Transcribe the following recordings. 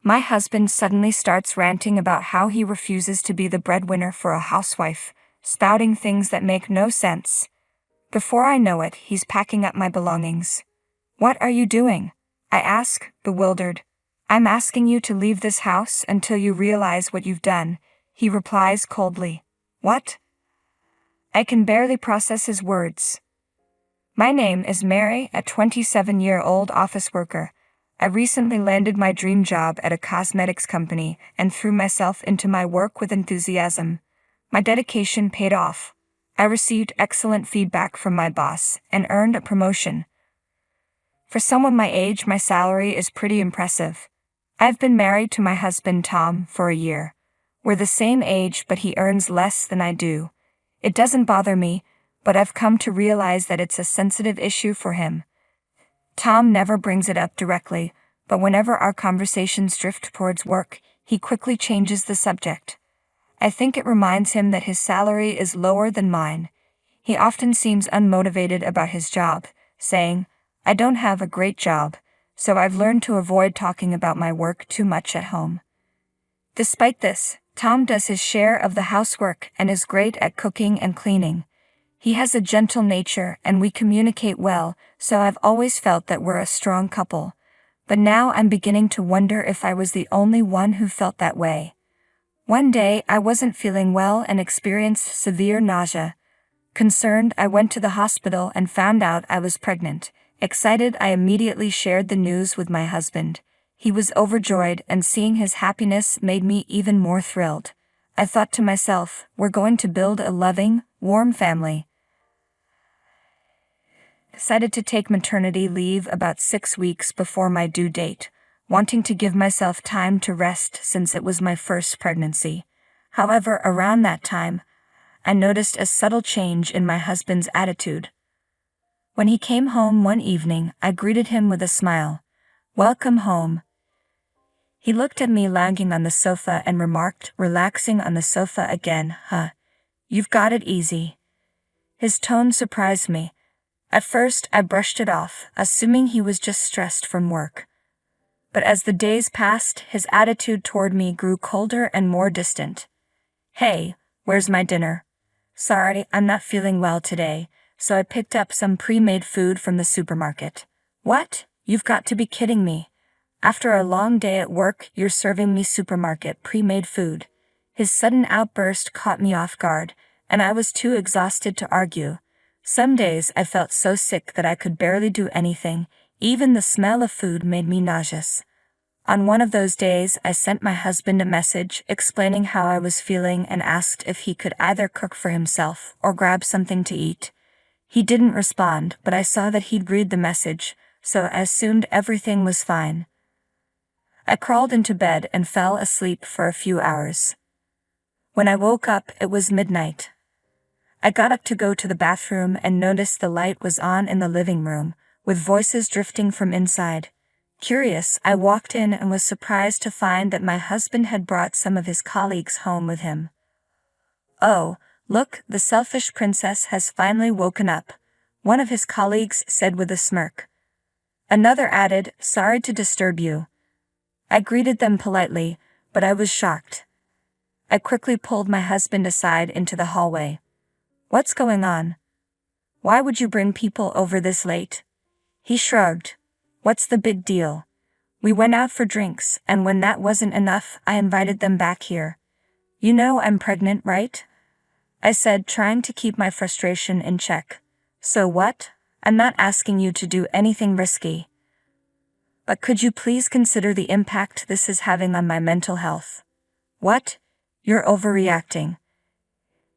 My husband suddenly starts ranting about how he refuses to be the breadwinner for a housewife, spouting things that make no sense. Before I know it, he's packing up my belongings. "What are you doing?" I ask, bewildered. "I'm asking you to leave this house until you realize what you've done," he replies coldly. "What?" I can barely process his words. My name is Mary, a 27-year-old office worker. I recently landed my dream job at a cosmetics company and threw myself into my work with enthusiasm. My dedication paid off. I received excellent feedback from my boss and earned a promotion. For someone my age, my salary is pretty impressive. I've been married to my husband Tom for a year. We're the same age, but he earns less than I do. It doesn't bother me, but I've come to realize that it's a sensitive issue for him. Tom never brings it up directly, but whenever our conversations drift towards work, he quickly changes the subject. I think it reminds him that his salary is lower than mine. He often seems unmotivated about his job, saying, "I don't have a great job, so I've learned to avoid talking about my work too much at home." Despite this, Tom does his share of the housework and is great at cooking and cleaning. He has a gentle nature and we communicate well, so I've always felt that we're a strong couple. But now I'm beginning to wonder if I was the only one who felt that way. One day I wasn't feeling well and experienced severe nausea. Concerned, I went to the hospital and found out I was pregnant. Excited, I immediately shared the news with my husband. He was overjoyed, and seeing his happiness made me even more thrilled. I thought to myself, we're going to build a loving, warm family. Decided to take maternity leave about 6 weeks before my due date, wanting to give myself time to rest since it was my first pregnancy. However, around that time, I noticed a subtle change in my husband's attitude. When he came home one evening, I greeted him with a smile. "Welcome home." He looked at me lounging on the sofa and remarked, relaxing on the sofa again, "Huh, you've got it easy." His tone surprised me. At first, I brushed it off, assuming he was just stressed from work. But as the days passed, his attitude toward me grew colder and more distant. "Hey, where's my dinner?" "Sorry, I'm not feeling well today, so I picked up some pre-made food from the supermarket." "What? You've got to be kidding me. After a long day at work, you're serving me supermarket pre-made food." His sudden outburst caught me off guard, and I was too exhausted to argue. Some days I felt so sick that I could barely do anything. Even the smell of food made me nauseous. On one of those days, I sent my husband a message explaining how I was feeling and asked if he could either cook for himself or grab something to eat. He didn't respond, but I saw that he'd read the message, so I assumed everything was fine. I crawled into bed and fell asleep for a few hours. When I woke up, it was midnight. I got up to go to the bathroom and noticed the light was on in the living room, with voices drifting from inside. Curious, I walked in and was surprised to find that my husband had brought some of his colleagues home with him. "Oh, look, the selfish princess has finally woken up," one of his colleagues said with a smirk. Another added, "Sorry to disturb you." I greeted them politely, but I was shocked. I quickly pulled my husband aside into the hallway. "What's going on? Why would you bring people over this late?" He shrugged. "What's the big deal? We went out for drinks, and when that wasn't enough, I invited them back here. You know I'm pregnant, right?" I said, trying to keep my frustration in check. "So what? I'm not asking you to do anything risky. But could you please consider the impact this is having on my mental health?" "What? You're overreacting.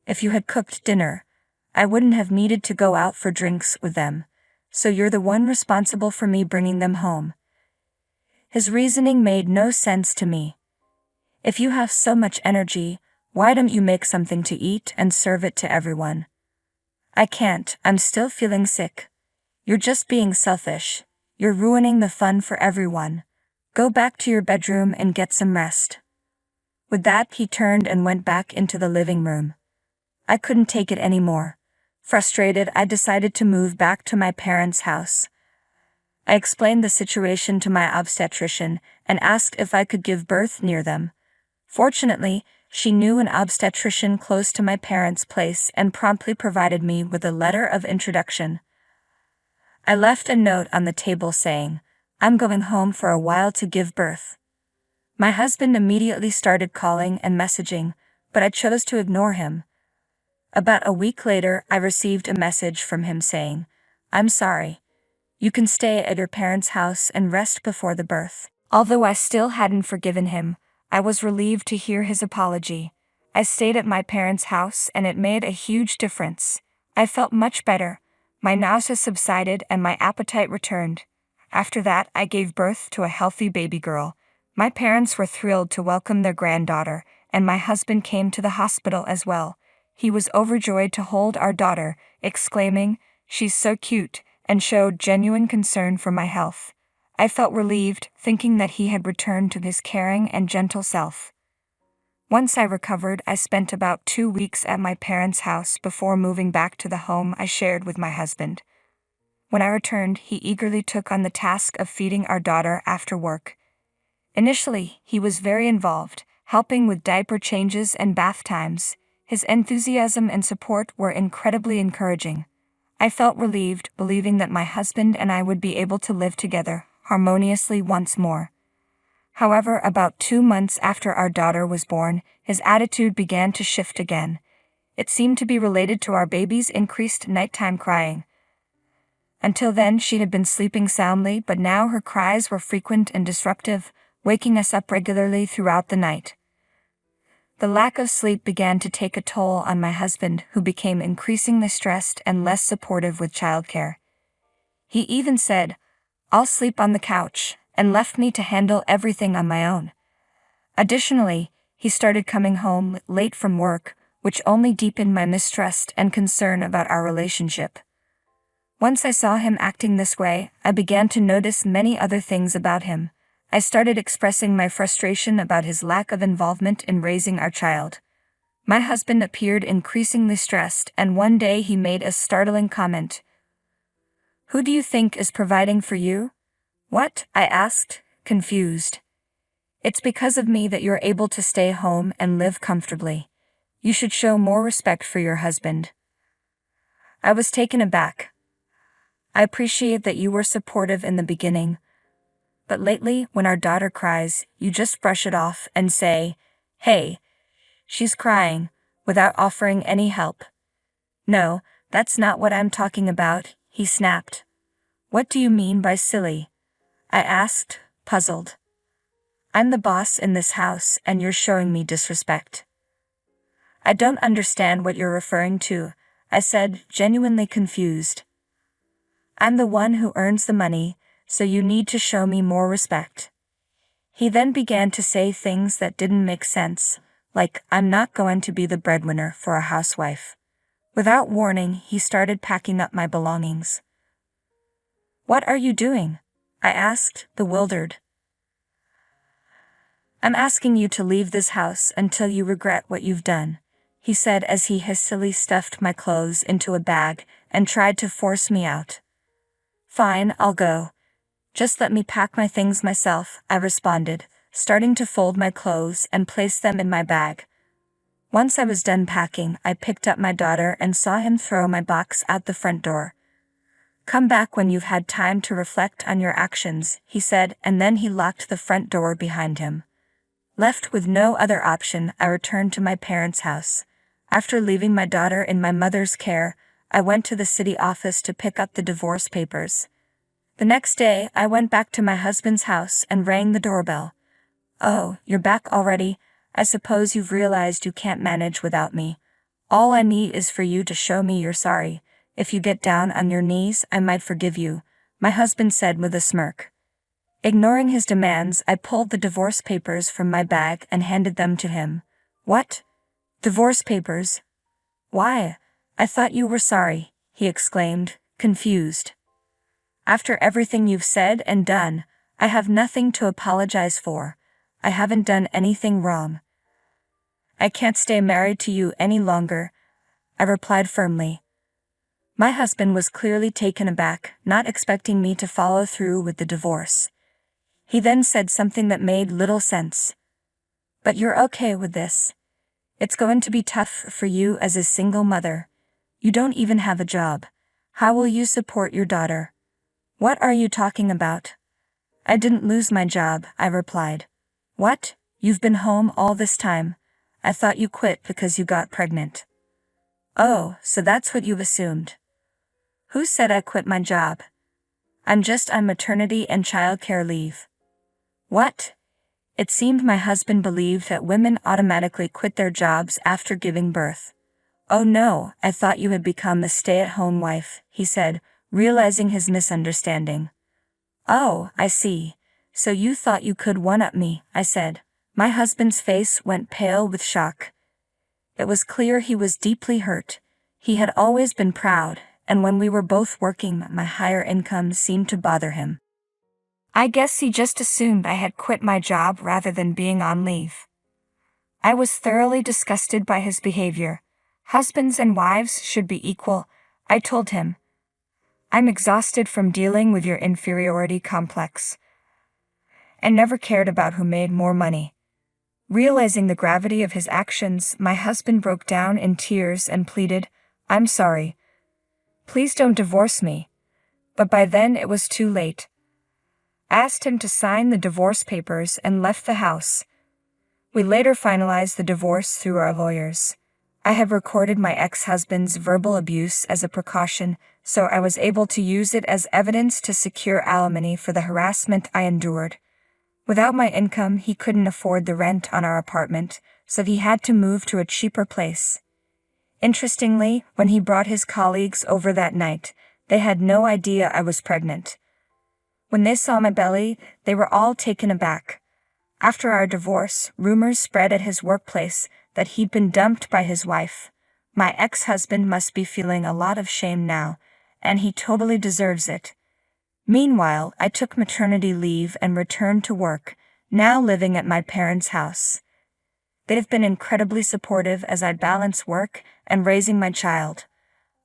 If you had cooked dinner, I wouldn't have needed to go out for drinks with them, so you're the one responsible for me bringing them home." His reasoning made no sense to me. If you have so much energy, why don't you make something to eat and serve it to everyone? "I can't, I'm still feeling sick." "You're just being selfish. You're ruining the fun for everyone. Go back to your bedroom and get some rest." With that, he turned and went back into the living room. I couldn't take it anymore. Frustrated, I decided to move back to my parents' house. I explained the situation to my obstetrician, and asked if I could give birth near them. Fortunately, she knew an obstetrician close to my parents' place and promptly provided me with a letter of introduction. I left a note on the table saying, "I'm going home for a while to give birth." My husband immediately started calling and messaging, but I chose to ignore him. About a week later, I received a message from him saying, "I'm sorry. You can stay at your parents' house and rest before the birth." Although I still hadn't forgiven him, I was relieved to hear his apology. I stayed at my parents' house and it made a huge difference. I felt much better. My nausea subsided and my appetite returned. After that, I gave birth to a healthy baby girl. My parents were thrilled to welcome their granddaughter, and my husband came to the hospital as well. He was overjoyed to hold our daughter, exclaiming, "She's so cute," and showed genuine concern for my health. I felt relieved, thinking that he had returned to his caring and gentle self. Once I recovered, I spent about 2 weeks at my parents' house before moving back to the home I shared with my husband. When I returned, he eagerly took on the task of feeding our daughter after work. Initially, he was very involved, helping with diaper changes and bath times. His enthusiasm and support were incredibly encouraging. I felt relieved, believing that my husband and I would be able to live together harmoniously once more. However, about 2 months after our daughter was born, his attitude began to shift again. It seemed to be related to our baby's increased nighttime crying. Until then, she had been sleeping soundly, but now her cries were frequent and disruptive, waking us up regularly throughout the night. The lack of sleep began to take a toll on my husband, who became increasingly stressed and less supportive with childcare. He even said, "I'll sleep on the couch," and left me to handle everything on my own. Additionally, he started coming home late from work, which only deepened my mistrust and concern about our relationship. Once I saw him acting this way, I began to notice many other things about him. I started expressing my frustration about his lack of involvement in raising our child. My husband appeared increasingly stressed, and one day he made a startling comment. "Who do you think is providing for you?" "What?" I asked, confused. "It's because of me that you're able to stay home and live comfortably. You should show more respect for your husband." I was taken aback. "I appreciate that you were supportive in the beginning, but lately, when our daughter cries, you just brush it off and say, 'Hey, she's crying,' without offering any help." "No, that's not what I'm talking about," he snapped. "What do you mean by silly?" I asked, puzzled. "I'm the boss in this house and you're showing me disrespect." "I don't understand what you're referring to," I said, genuinely confused. "I'm the one who earns the money, so you need to show me more respect." He then began to say things that didn't make sense, like, "I'm not going to be the breadwinner for a housewife." Without warning, he started packing up my belongings. "What are you doing?" I asked, bewildered. "I'm asking you to leave this house until you regret what you've done," he said as he hastily stuffed my clothes into a bag and tried to force me out. "Fine, I'll go. Just let me pack my things myself," I responded, starting to fold my clothes and place them in my bag. Once I was done packing, I picked up my daughter and saw him throw my box out the front door. "Come back when you've had time to reflect on your actions," he said, and then he locked the front door behind him. Left with no other option, I returned to my parents' house. After leaving my daughter in my mother's care, I went to the city office to pick up the divorce papers. The next day, I went back to my husband's house and rang the doorbell. "Oh, you're back already? I suppose you've realized you can't manage without me. All I need is for you to show me you're sorry. If you get down on your knees, I might forgive you," my husband said with a smirk. Ignoring his demands, I pulled the divorce papers from my bag and handed them to him. "What? Divorce papers? Why? I thought you were sorry," he exclaimed, confused. "After everything you've said and done, I have nothing to apologize for. I haven't done anything wrong. I can't stay married to you any longer," I replied firmly. My husband was clearly taken aback, not expecting me to follow through with the divorce. He then said something that made little sense. But you're okay with this. It's going to be tough for you as a single mother. You don't even have a job. How will you support your daughter? What are you talking about? I didn't lose my job, I replied. What? You've been home all this time. I thought you quit because you got pregnant. Oh, so that's what you've assumed. Who said I quit my job? I'm just on maternity and childcare leave. What? It seemed my husband believed that women automatically quit their jobs after giving birth. Oh no, I thought you had become a stay-at-home wife, he said, realizing his misunderstanding. Oh, I see. So you thought you could one-up me, I said. My husband's face went pale with shock. It was clear he was deeply hurt. He had always been proud, and when we were both working, my higher income seemed to bother him. I guess he just assumed I had quit my job rather than being on leave. I was thoroughly disgusted by his behavior. Husbands and wives should be equal, I told him. I'm exhausted from dealing with your inferiority complex. I never cared about who made more money. Realizing the gravity of his actions, my husband broke down in tears and pleaded, I'm sorry. Please don't divorce me. But by then it was too late. I asked him to sign the divorce papers and left the house. We later finalized the divorce through our lawyers. I had recorded my ex-husband's verbal abuse as a precaution, so I was able to use it as evidence to secure alimony for the harassment I endured. Without my income, he couldn't afford the rent on our apartment, so he had to move to a cheaper place. Interestingly, when he brought his colleagues over that night, they had no idea I was pregnant. When they saw my belly, they were all taken aback. After our divorce, rumors spread at his workplace that he'd been dumped by his wife. My ex-husband must be feeling a lot of shame now, and he totally deserves it. Meanwhile, I took maternity leave and returned to work, now living at my parents' house. They've been incredibly supportive as I balance work and raising my child.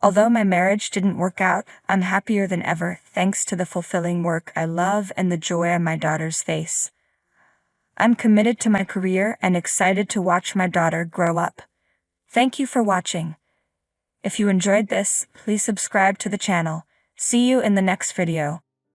Although my marriage didn't work out, I'm happier than ever thanks to the fulfilling work I love and the joy on my daughter's face. I'm committed to my career and excited to watch my daughter grow up. Thank you for watching. If you enjoyed this, please subscribe to the channel. See you in the next video.